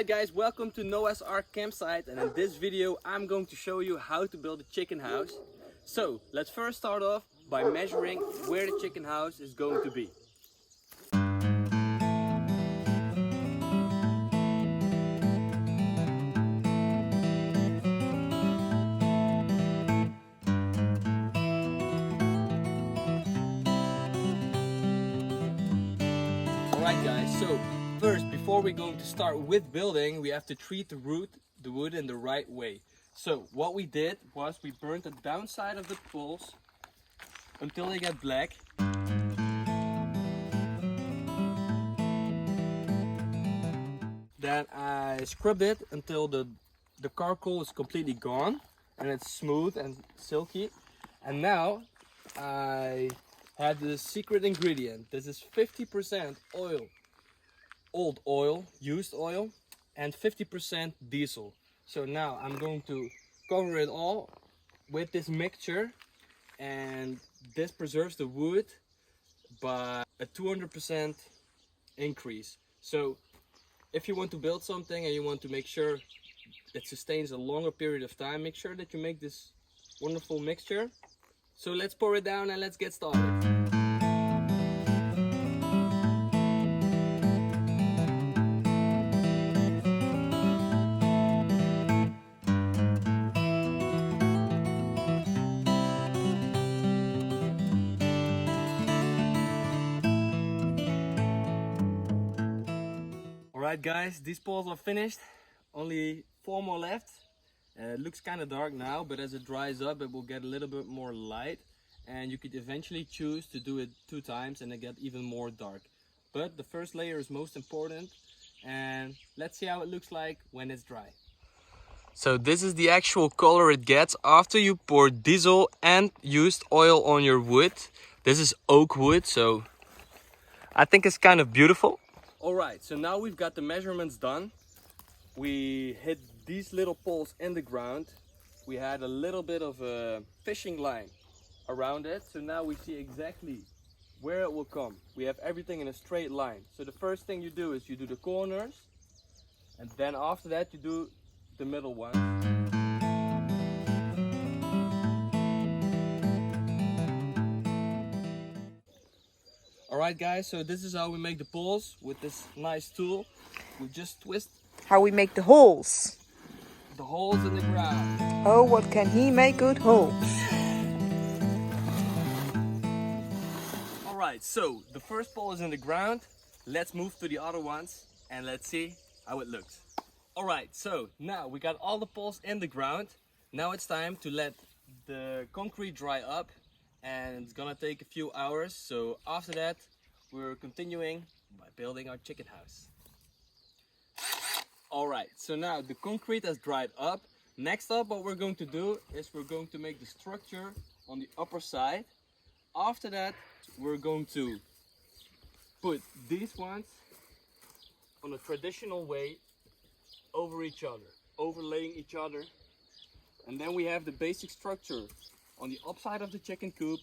Alright guys, welcome to Noah's Ark campsite, and in this video I'm going to show you how to build a chicken house. So let's first start off by measuring where the chicken house is going to be. Alright guys, so first, before we're going to start with building, we have to treat the wood in the right way. So what we did was we burned the downside of the poles until they get black. Then I scrubbed it until the charcoal is completely gone and it's smooth and silky. And now I have the secret ingredient. This is 50% oil, old oil, used oil, and 50% diesel. So now I'm going to cover it all with this mixture, and this preserves the wood by a 200% increase. So if you want to build something and you want to make sure it sustains a longer period of time, make sure that you make this wonderful mixture. So let's pour it down and let's get started. Alright guys, these poles are finished. Only 4 more left. It looks kind of dark now, but as it dries up it will get a little bit more light, and you could eventually choose to do it 2 times and it get even more dark. But the first layer is most important, and let's see how it looks like when it's dry. So this is the actual color it gets after you pour diesel and used oil on your wood. This is oak wood, so I think it's kind of beautiful. Alright, so now we've got the measurements done. We hit these little poles in the ground. We had a little bit of a fishing line around it, so now we see exactly where it will come. We have everything in a straight line. So the first thing you do is you do the corners, and then after that you do the middle one. Alright guys, so this is how we make the poles with this nice tool. We just twist how we make the holes. The holes in the ground. Oh, what can he make good holes? Alright, so the first pole is in the ground. Let's move to the other ones and let's see how it looks. Alright, so now we got all the poles in the ground. Now it's time to let the concrete dry up, and it's gonna take a few hours. So after that we're continuing by building our chicken house. Alright, so now the concrete has dried up. Next up, what we're going to do is we're going to make the structure on the upper side. After that we're going to put these ones on a traditional way over each other, overlaying each other. And then we have the basic structure on the upside of the chicken coop,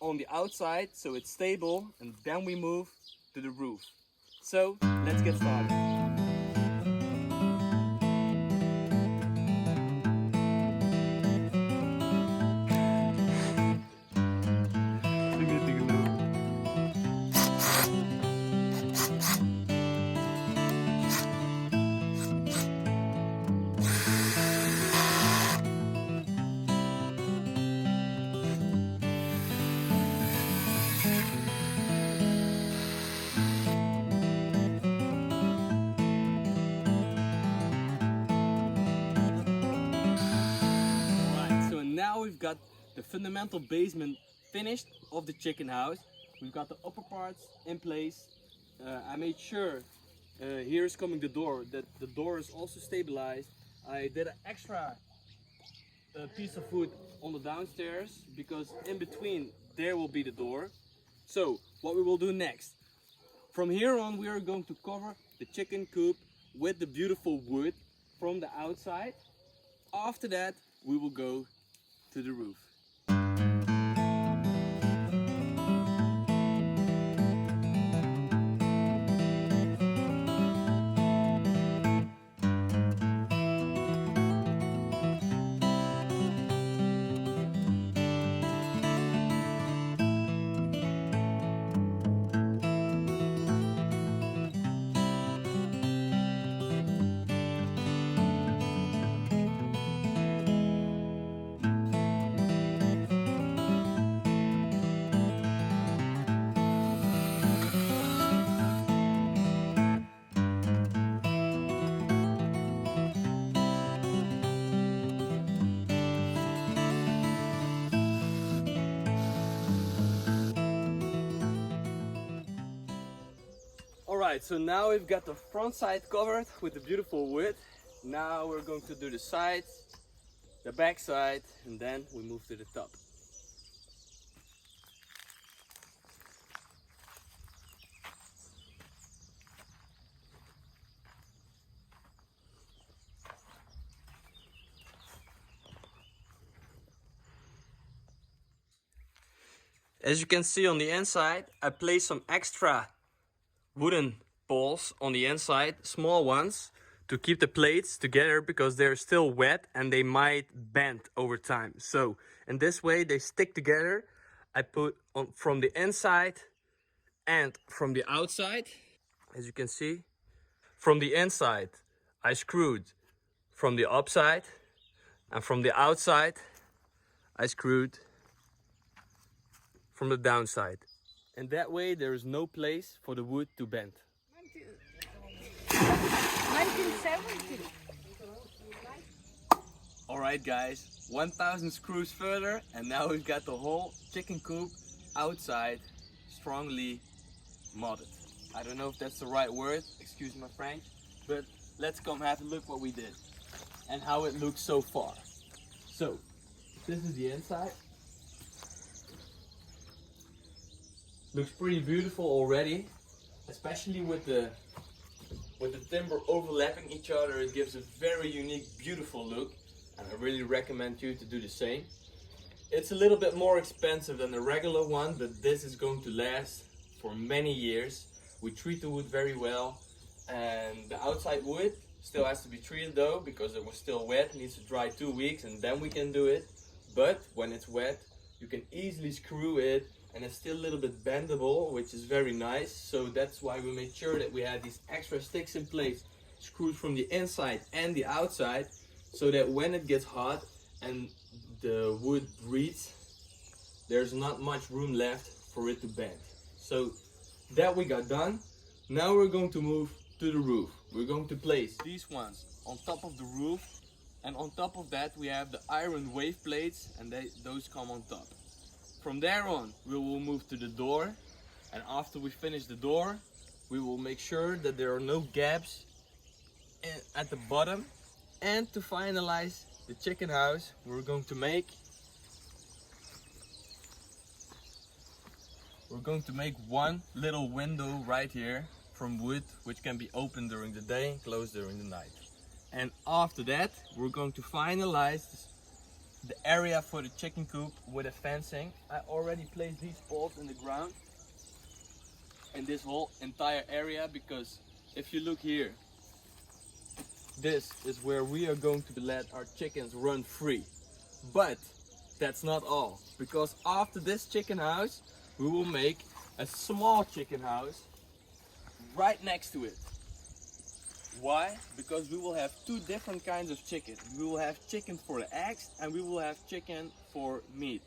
on the outside, so it's stable, and then we move to the roof. So let's get started. Now we've got the fundamental basement finished of the chicken house. We've got the upper parts in place. I made sure here is coming the door, that the door is also stabilized. I did an extra piece of wood on the downstairs because in between there will be the door. So what we will do next, from here on we are going to cover the chicken coop with the beautiful wood from the outside. After that we will go to the roof. Alright, so now we've got the front side covered with the beautiful wood. Now we're going to do the sides, the back side, and then we move to the top. As you can see on the inside, I placed some extra wooden balls on the inside, small ones, to keep the plates together because they're still wet and they might bend over time. So in this way they stick together. I put on from the inside and from the outside. As you can see, from the inside I screwed from the upside, and from the outside I screwed from the downside. And that way there is no place for the wood to bend. 1970. Alright guys, 1000 screws further and now we've got the whole chicken coop outside strongly modded. I don't know if that's the right word, excuse my French, but let's come have a look what we did and how it looks so far. So, this is the inside. Looks pretty beautiful already, especially with the timber overlapping each other. It gives a very unique, beautiful look, and I really recommend you to do the same. It's a little bit more expensive than the regular one, but this is going to last for many years. We treat the wood very well, and the outside wood still has to be treated though, because it was still wet. It needs to dry 2 weeks and then we can do it. But when it's wet, you can easily screw it, and it's still a little bit bendable, which is very nice. So that's why we made sure that we had these extra sticks in place, screwed from the inside and the outside, so that when it gets hot and the wood breathes, there's not much room left for it to bend. So that we got done. Now we're going to move to the roof. We're going to place these ones on top of the roof, and on top of that we have the iron wave plates, and those come on top. From there on, we will move to the door, and after we finish the door, we will make sure that there are no gaps at the bottom. And to finalize the chicken house, we're going to make one little window right here from wood, which can be opened during the day and closed during the night. And after that, we're going to finalize the area for the chicken coop with a fencing. I already placed these poles in the ground in this whole entire area, because if you look here, this is where we are going to let our chickens run free. But that's not all, because after this chicken house we will make a small chicken house right next to it. Why? Because we will have two different kinds of chicken. We will have chicken for the eggs and we will have chicken for meat.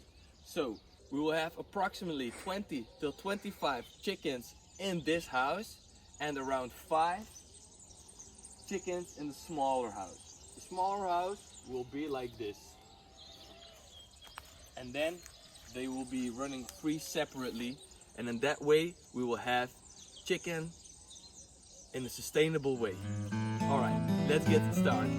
So we will have approximately 20 till 25 chickens in this house and around 5 chickens in the smaller house. The smaller house will be like this. And then they will be running free separately, and in that way we will have chicken in a sustainable way. Alright, let's get started.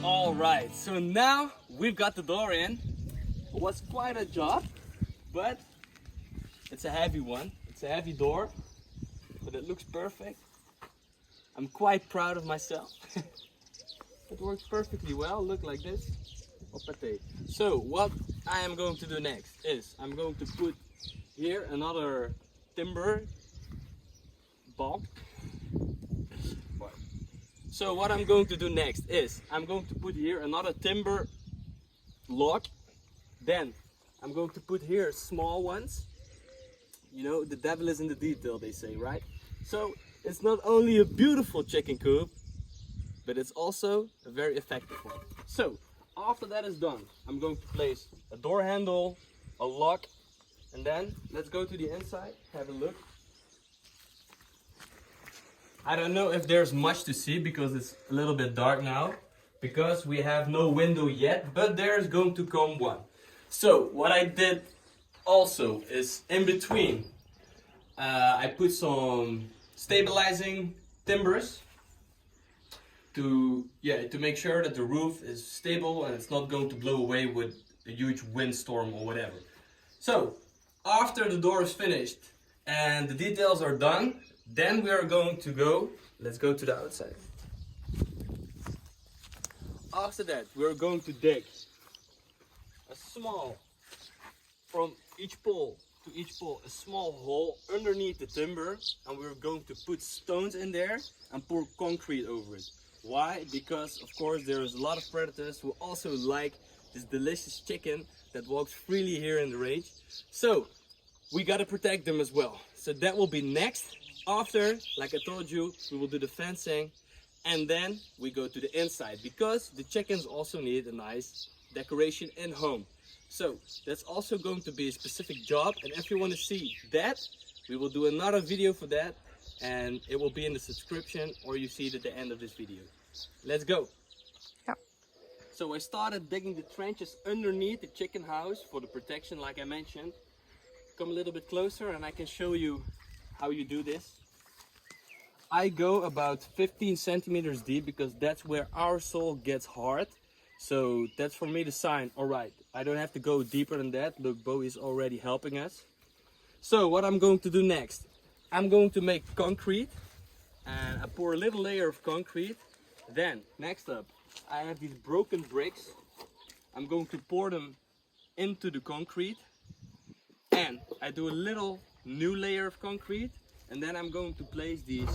Alright, so now we've got the door in. It was quite a job, but it's a heavy one. It's a heavy door, but it looks perfect. I'm quite proud of myself. It works perfectly well. Look like this. Hoppatee. So what I am going to do next is I'm going to put here another timber bulk. So what I'm going to do next is I'm going to put here another timber log. Then I'm going to put here small ones. You know, the devil is in the detail, they say, right? So it's not only a beautiful chicken coop, but it's also a very effective one. So after that is done, I'm going to place a door handle, a lock, and then let's go to the inside, have a look. I don't know if there's much to see because it's a little bit dark now, because we have no window yet, but there's going to come one. So what I did also is in between, I put some stabilizing timbers to make sure that the roof is stable and it's not going to blow away with a huge windstorm or whatever. So after the door is finished and the details are done, then we are going to go, let's go to the outside. After that, we're going to dig a small, from each pole to each pole, a small hole underneath the timber, and we're going to put stones in there and pour concrete over it. Why? Because of course there's a lot of predators who also like this delicious chicken that walks freely here in the range. So we gotta protect them as well. So that will be next. After, like I told you, we will do the fencing, and then we go to the inside because the chickens also need a nice decoration in home. So that's also going to be a specific job, and if you want to see that, we will do another video for that, and it will be in the subscription or you see it at the end of this video. Let's go. Yeah. So I started digging the trenches underneath the chicken house for the protection, like I mentioned. Come a little bit closer and I can show you how you do this. I go about 15 centimeters deep because that's where our soil gets hard. So that's for me the sign, alright, I don't have to go deeper than that. Look, Bo is already helping us. So what I'm going to do next, I'm going to make concrete, and I pour a little layer of concrete. Then next up, I have these broken bricks. I'm going to pour them into the concrete, and I do a little new layer of concrete, and then I'm going to place these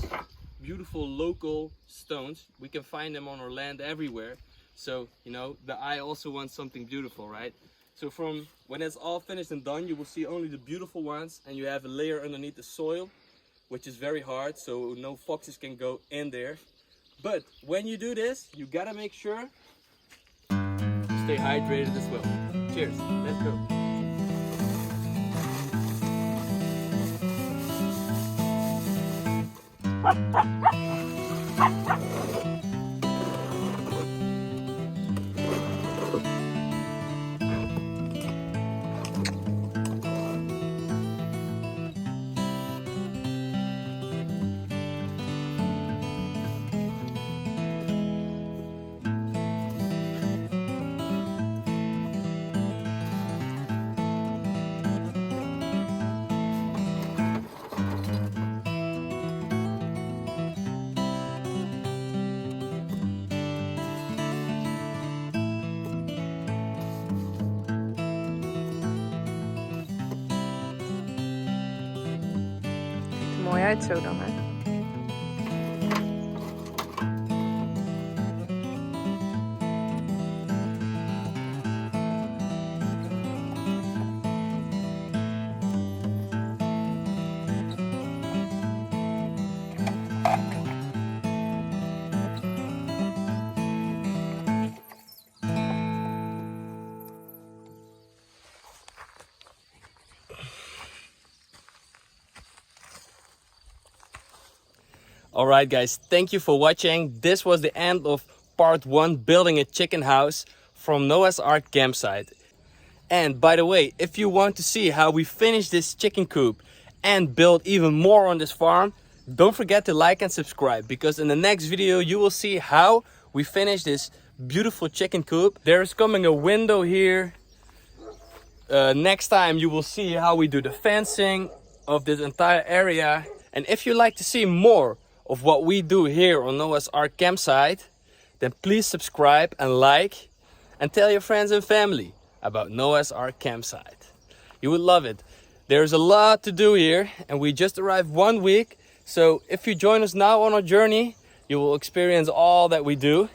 beautiful local stones. We can find them on our land everywhere. So, you know, the eye also wants something beautiful, right? So from when it's all finished and done, you will see only the beautiful ones, and you have a layer underneath the soil, which is very hard, so no foxes can go in there. But when you do this, you gotta make sure to stay hydrated as well. Cheers, let's go. Mooi uit zo dan, hè? Alright guys, thank you for watching. This was the end of part 1, building a chicken house from Noah's Ark campsite. And by the way, if you want to see how we finish this chicken coop and build even more on this farm, don't forget to like and subscribe, because in the next video you will see how we finish this beautiful chicken coop. There's coming a window here. Next time you will see how we do the fencing of this entire area. And if you like to see more of what we do here on Noah's Ark campsite, then please subscribe and like and tell your friends and family. about Noah's Ark campsite. You would love it. There's a lot to do here, and we just arrived 1 week. So if you join us now on our journey, you will experience all that we do,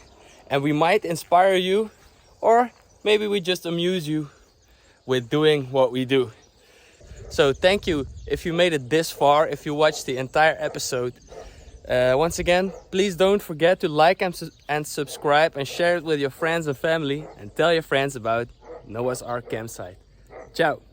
and we might inspire you, or maybe we just amuse you with doing what we do. So thank you if you made it this far, if you watched the entire episode. Once again, please don't forget to like and subscribe and share it with your friends and family, and tell your friends about Noah's Ark campsite. Ciao!